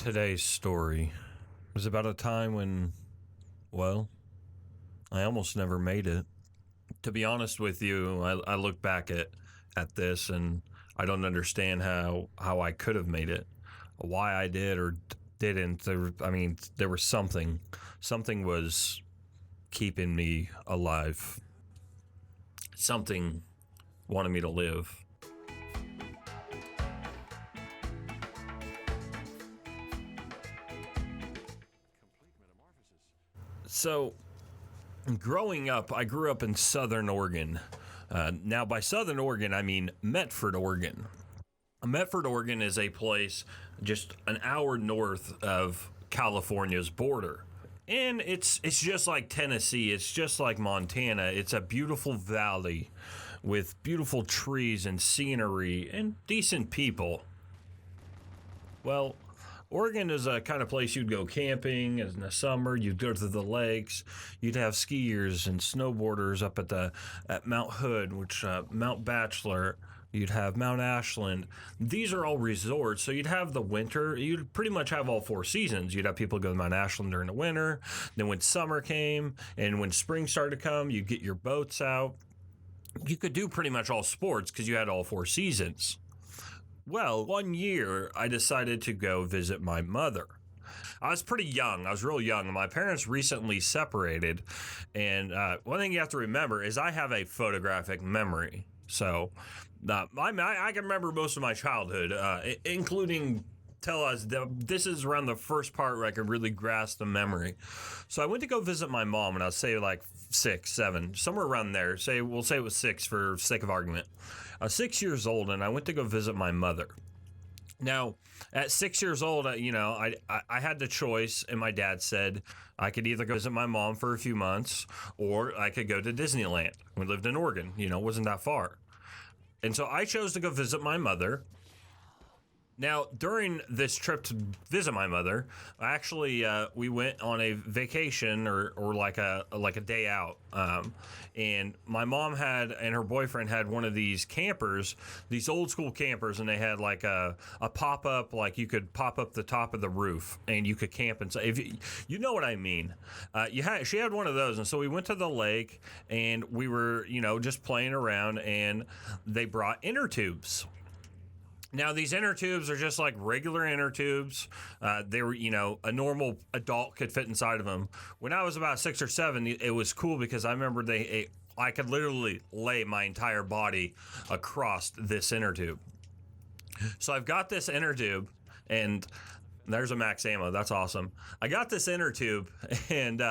Today's story was about a time when, well, I almost never made it. To be honest with you, I look back at this and I don't understand how I could have made it, why I did or didn't. There was something was keeping me alive. Something wanted me to live. So, growing up, I grew up in Southern Oregon. Now, by Southern Oregon, I mean Medford, Oregon. Medford, Oregon is a place just an hour north of California's border. And it's just like Tennessee. It's just like Montana. It's a beautiful valley with beautiful trees and scenery and decent people. Well, Oregon is a kind of place you'd go camping in the summer. You'd go to the lakes. You'd have skiers and snowboarders up at Mount Hood, which Mount Bachelor. You'd have Mount Ashland. These are all resorts. So you'd have the winter. You'd pretty much have all four seasons. You'd have people go to Mount Ashland during the winter. Then when summer came and when spring started to come, you'd get your boats out. You could do pretty much all sports because you had all four seasons. Well, one year I decided to go visit my mother. I was pretty young. I was real young. My parents recently separated. And one thing you have to remember is I have a photographic memory. So I can remember most of my childhood, including tell us this is around the first part where I could really grasp the memory. So I went to go visit my mom, and I'd say like 6, 7, somewhere around there. We'll say it was 6 for sake of argument. I was 6 years old, and I went to go visit my mother. Now, at 6 years old, I had the choice, and my dad said I could either go visit my mom for a few months, or I could go to Disneyland. We lived in Oregon, it wasn't that far. And so I chose to go visit my mother. Now, during this trip to visit my mother, we went on a vacation or like a day out. And my mom and her boyfriend had one of these campers, these old school campers, and they had like a pop up, like you could pop up the top of the roof and you could camp inside. If you know what I mean. She had one of those, and so we went to the lake and we were, just playing around, and they brought inner tubes. Now, these inner tubes are just like regular inner tubes. They were, a normal adult could fit inside of them. When I was about 6 or 7, it was cool because I remember I could literally lay my entire body across this inner tube. So I've got this inner tube, and there's a max ammo. That's awesome. I got this inner tube, and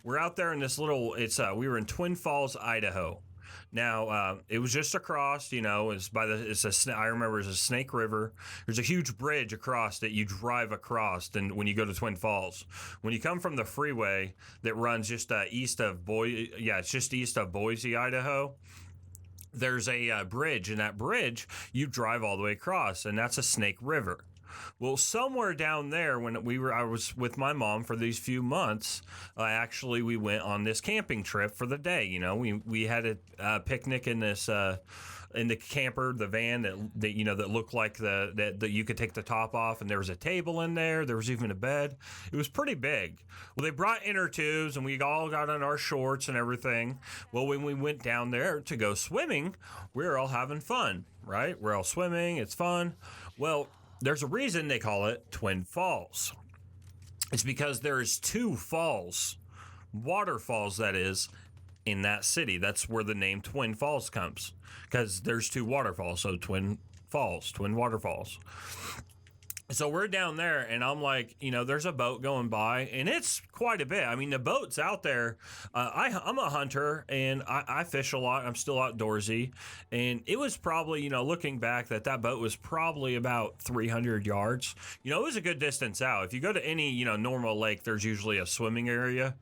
we're out there in this little. We were in Twin Falls, Idaho. Now, it was just across, I remember it's a Snake River. There's a huge bridge across that you drive across and when you go to Twin Falls. When you come from the freeway that runs just east of Boise, Idaho, there's a bridge, and that bridge you drive all the way across, and that's a Snake River. Well, somewhere down there, when I was with my mom for these few months, we went on this camping trip for the day. We had a picnic in this in the camper, the van that looked like that you could take the top off, and there was a table in there. There was even a bed. It was pretty big. Well, they brought inner tubes, and we all got on our shorts and everything. Well, when we went down there to go swimming, we were all having fun, right? We're all swimming. It's fun. Well, there's a reason they call it Twin Falls. It's because there's 2 falls, waterfalls that is, in that city. That's where the name Twin Falls comes, because there's 2 waterfalls, so Twin Falls, Twin Waterfalls. So we're down there, and I'm like, there's a boat going by, and it's quite a bit. I mean, the boat's out there. I'm a hunter, and I fish a lot. I'm still outdoorsy, and it was probably, looking back, that boat was probably about 300 yards. It was a good distance out. If you go to any, normal lake, there's usually a swimming area.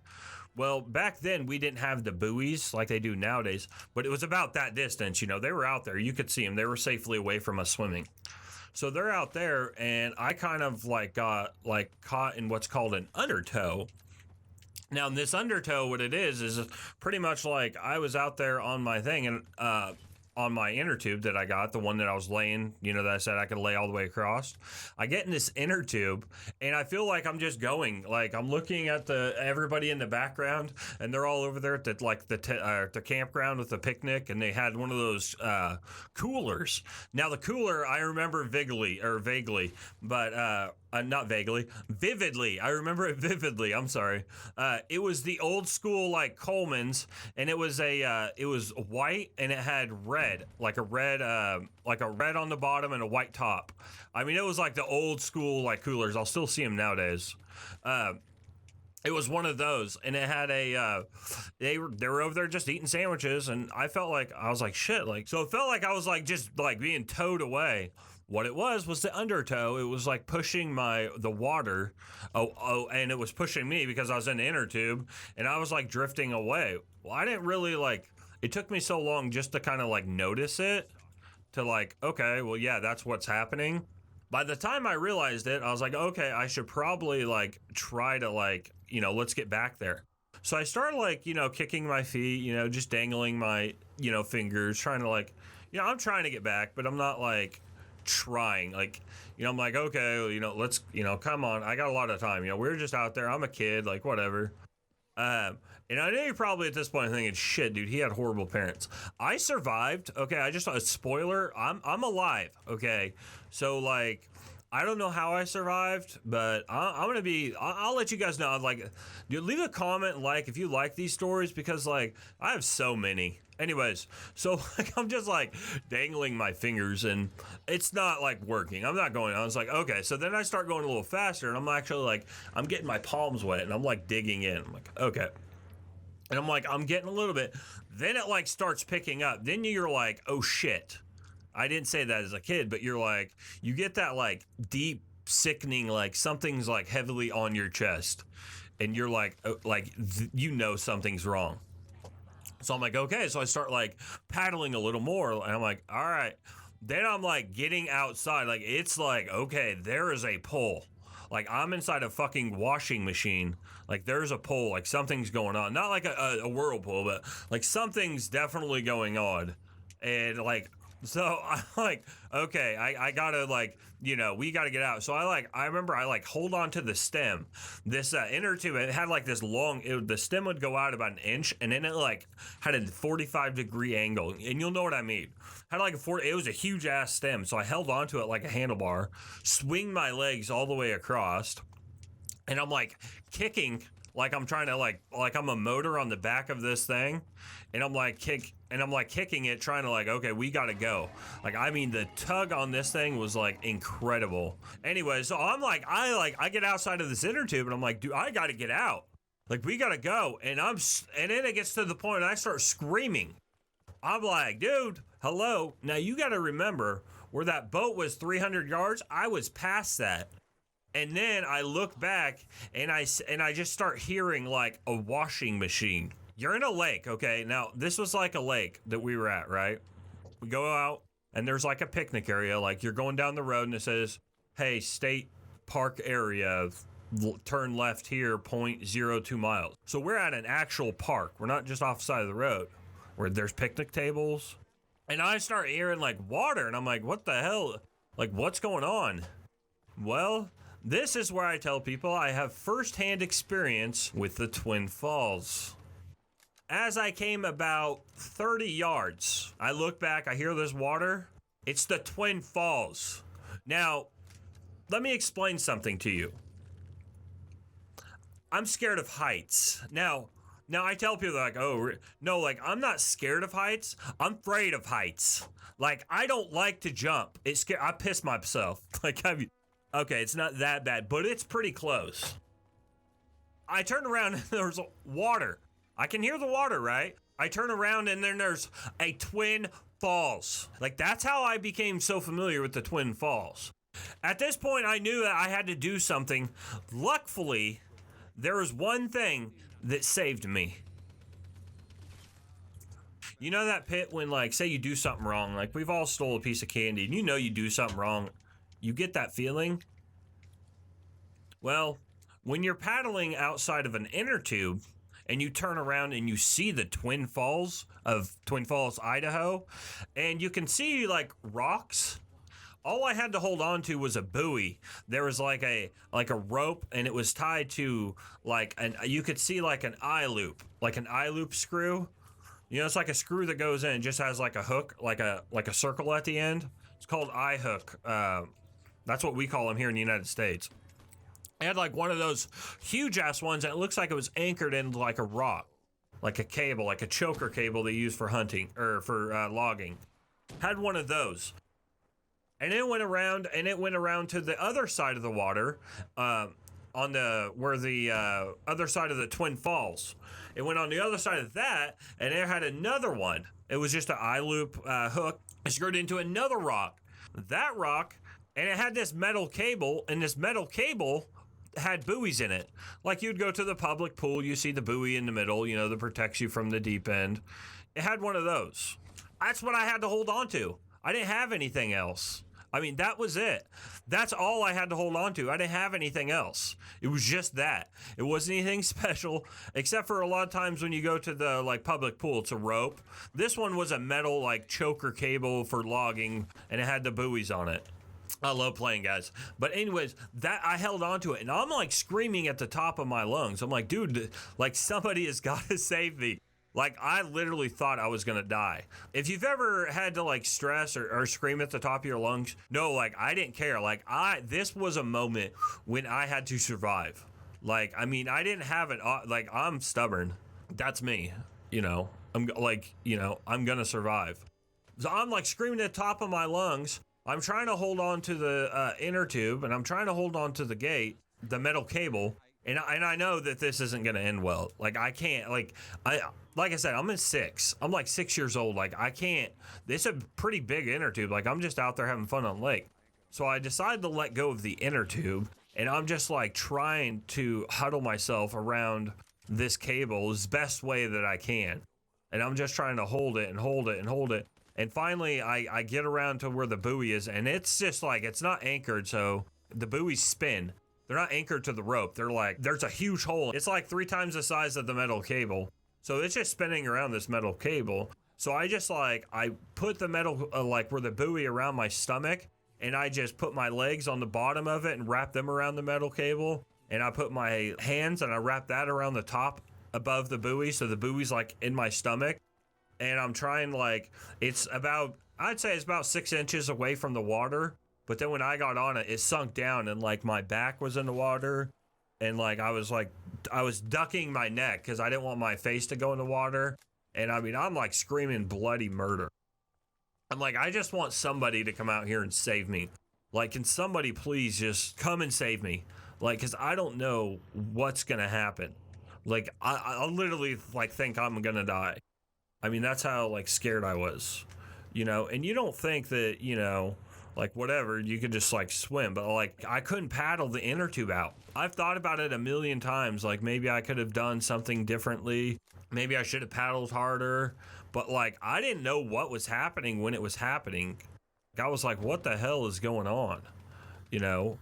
Well, back then, we didn't have the buoys like they do nowadays, but it was about that distance. They were out there. You could see them. They were safely away from us swimming. So they're out there, and I kind of got caught in what's called an undertow. Now, in this undertow, what it is pretty much like I was out there on my thing, and on my inner tube that I got, the one that I was laying, that I said I could lay all the way across. I get in this inner tube and I feel like I'm just going, like I'm looking at everybody in the background, and they're all over there at the campground with the picnic, and they had one of those coolers. Now the cooler I remember vaguely, but not vaguely, vividly. I remember it vividly. I'm sorry. It was the old school like Coleman's, and it was it was white, and it had red, like a red on the bottom and a white top. I mean, it was like the old school like coolers. I'll still see them nowadays. It was one of those, and it had they were over there just eating sandwiches, and I was like shit, like, so it felt like I was like just like being towed away. What it was the undertow. It was like pushing the water. And it was pushing me because I was in the inner tube, and I was like drifting away. Well, I didn't really it took me so long just to kind of like notice it, to like, okay, well, yeah, that's what's happening. By the time I realized it, I was like, okay, I should probably like try to like, let's get back there. So I started like, kicking my feet, just dangling my, fingers, trying to like, I'm trying to get back, but I'm not like trying, like, I'm like, okay, let's, come on, I got a lot of time, we're just out there, I'm a kid, like, whatever. And I know you're probably at this point thinking, shit, dude, he had horrible parents. I survived. Okay, I just, a spoiler, I'm alive. Okay, so like, I don't know how I survived, but I'm gonna be. I'll let you guys know. Like, dude, leave a comment, like, if you like these stories, because like I have so many. Anyways, so like I'm just like dangling my fingers, and it's not like working. I'm not going. I was like, okay. So then I start going a little faster, and I'm actually like, I'm getting my palms wet, and I'm like digging in. I'm like, okay. And I'm like, I'm getting a little bit. Then it like starts picking up. Then you're like, oh shit. I didn't say that as a kid, but you're like, you get that like deep, sickening, like something's like heavily on your chest, and you're like, something's wrong. So I'm like, okay. So I start like paddling a little more, and I'm like, all right. Then I'm like getting outside. Like, it's like, okay, there is a pull. Like, I'm inside a fucking washing machine. Like, there's a pull. Like, something's going on. Not like a whirlpool, but like something's definitely going on. And like, so I'm like, okay, I gotta like, we gotta get out. So I remember I like hold on to the stem, this inner tube. It had like this long, the stem would go out about an inch, and then it like had a 45-degree angle, and you'll know what I mean. Had like it was a huge ass stem. So I held onto it like a handlebar, swing my legs all the way across, and I'm like kicking, like I'm trying to like I'm a motor on the back of this thing, and I'm like kicking it, trying to like, okay, we gotta go. Like, I mean, the tug on this thing was like incredible. Anyway, so I'm like, I get outside of this inner tube, and I'm like, dude, I gotta get out. Like, we gotta go. And then it gets to the point, and I start screaming. I'm like, dude, hello. Now you gotta remember, where that boat was 300 yards, I was past that. And then I look back, and I just start hearing like a washing machine. You're in a lake, okay? Now, this was like a lake that we were at, right? We go out, and there's like a picnic area. Like, you're going down the road, and it says, hey, state park area, turn left here, 0.02 miles. So we're at an actual park. We're not just off the side of the road, where there's picnic tables. And I start hearing like water, and I'm like, what the hell? Like, what's going on? Well, this is where I tell people I have firsthand experience with the Twin Falls. As I came about 30 yards, I look back, I hear this water. It's the Twin Falls. Now, let me explain something to you. I'm scared of heights. Now I tell people like, oh, no, like, I'm not scared of heights. I'm afraid of heights. Like, I don't like to jump. I piss myself. Like, okay, it's not that bad, but it's pretty close. I turn around, and there's water. I can hear the water, right? I turn around, and then there's a Twin Falls. Like, that's how I became so familiar with the Twin Falls. At this point, I knew that I had to do something. Luckily, there was one thing that saved me. You know that pit when, like, say you do something wrong, like we've all stole a piece of candy, and you do something wrong, you get that feeling? Well, when you're paddling outside of an inner tube, and you turn around and you see the Twin Falls, Idaho, and you can see like rocks. All I had to hold on to was a buoy. There was like a rope, and it was tied to you could see like an eye loop screw. You know, it's like a screw that goes in, just has like a hook, like a circle at the end. It's called eye hook. That's what we call them here in the United States. I had like one of those huge ass ones, and it looks like it was anchored in like a rock, like a cable, like a choker cable they use for hunting or for logging. Had one of those. And it went around to the other side of the water, other side of the Twin Falls. It went on the other side of that, and it had another one. It was just an eye loop hook screwed into another rock. That rock, and it had this metal cable, and this metal cable had buoys in it. Like you'd go to the public pool, you see the buoy in the middle, you know, that protects you from the deep end. It had one of those. That's what I had to hold on to. I didn't have anything else. I mean, that was it. That's all I had to hold on to. I didn't have anything else. It was just that. It wasn't anything special, except for a lot of times when you go to the like public pool, it's a rope. This one was a metal like choker cable for logging, and it had the buoys on it. I love playing, guys. But anyways, that I held on to it, and I'm like screaming at the top of my lungs. I'm like, dude, like somebody has got to save me. Like, I literally thought I was gonna die. If you've ever had to like stress or scream at the top of your lungs, no, like I didn't care. Like this was a moment when I had to survive. Like, I mean, I didn't have it. Like, I'm stubborn. That's me. You know, I'm gonna survive. So I'm like screaming at the top of my lungs. I'm trying to hold on to the inner tube, and I'm trying to hold on to the gate, the metal cable. And I know that this isn't going to end well. Like, I can't, like I said, I'm like 6 years old. Like, I can't, it's a pretty big inner tube. Like, I'm just out there having fun on the lake. So I decided to let go of the inner tube, and I'm just like trying to huddle myself around this cable as best way that I can. And I'm just trying to hold it and hold it and hold it. And finally, I get around to where the buoy is, and it's just like, it's not anchored, so the buoys spin. They're not anchored to the rope. They're like, there's a huge hole. It's like 3 times the size of the metal cable. So it's just spinning around this metal cable. So I just like, I put the metal, where the buoy around my stomach, and I just put my legs on the bottom of it and wrap them around the metal cable. And I put my hands and I wrap that around the top above the buoy. So the buoy's like in my stomach. And I'm trying I'd say it's about 6 inches away from the water. But then when I got on it, it sunk down, and like my back was in the water, and like I was ducking my neck because I didn't want my face to go in the water. And I mean, I'm like screaming bloody murder. I'm like, I just want somebody to come out here and save me. Like, can somebody please just come and save me? Like, because I don't know what's gonna happen. Like, I literally like think I'm gonna die. I mean, that's how like scared I was, you know. And you don't think that, you know, like whatever, you could just like swim, but like I couldn't paddle the inner tube out. I've thought about it a million times. Like, maybe I could have done something differently. Maybe I should have paddled harder, but like I didn't know what was happening when it was happening. I was like, what the hell is going on? You know,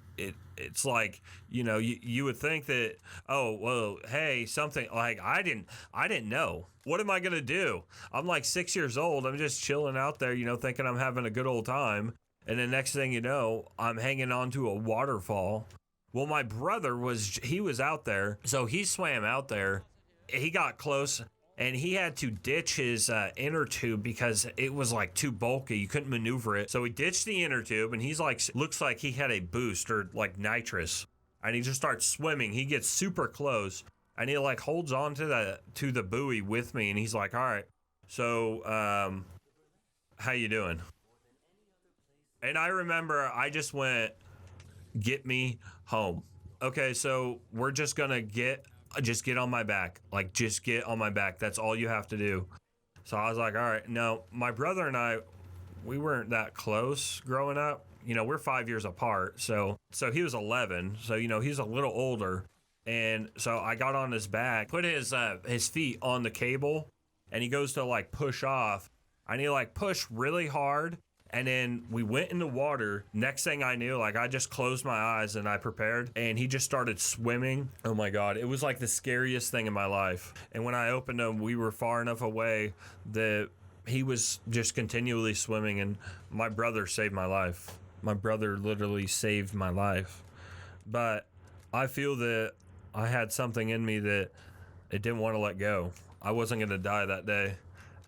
it's like, you know, you would think that, oh, well, hey, something like I didn't know. What am I going to do? I'm like 6 years old. I'm just chilling out there, you know, thinking I'm having a good old time. And the next thing you know, I'm hanging onto a waterfall. Well, my brother he was out there. So he swam out there. He got close, and he had to ditch his inner tube because it was like too bulky. You couldn't maneuver it. So he ditched the inner tube, and he's like, looks like he had a boost or like nitrous. And he just starts swimming. He gets super close, and he like holds on to the buoy with me. And he's like, all right, so how you doing? And I remember I just went, get me home. Okay, so we're just gonna get on my back. Like, just get on my back. That's all you have to do. So I was like, all right. No, my brother and I, we weren't that close growing up. You know, we're 5 years apart. So he was 11. So, you know, he's a little older. And so I got on his back, put his feet on the cable, and he goes to like push off. And he like pushed really hard. And then we went in the water. Next thing I knew, like, I just closed my eyes and I prepared, and he just started swimming. Oh my God. It was like the scariest thing in my life. And when I opened them, we were far enough away that he was just continually swimming, and my brother saved my life. My brother literally saved my life. But I feel that I had something in me that it didn't want to let go. I wasn't going to die that day.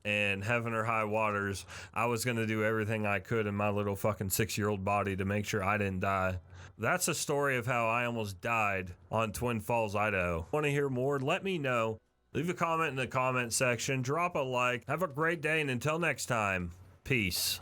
And heaven or high waters, I was going to do everything I could in my little fucking 6-year-old body to make sure I didn't die. That's a story of how I almost died on Twin Falls, Idaho. Want to hear more? Let me know. Leave a comment in the comment section. Drop a like. Have a great day, and until next time, peace.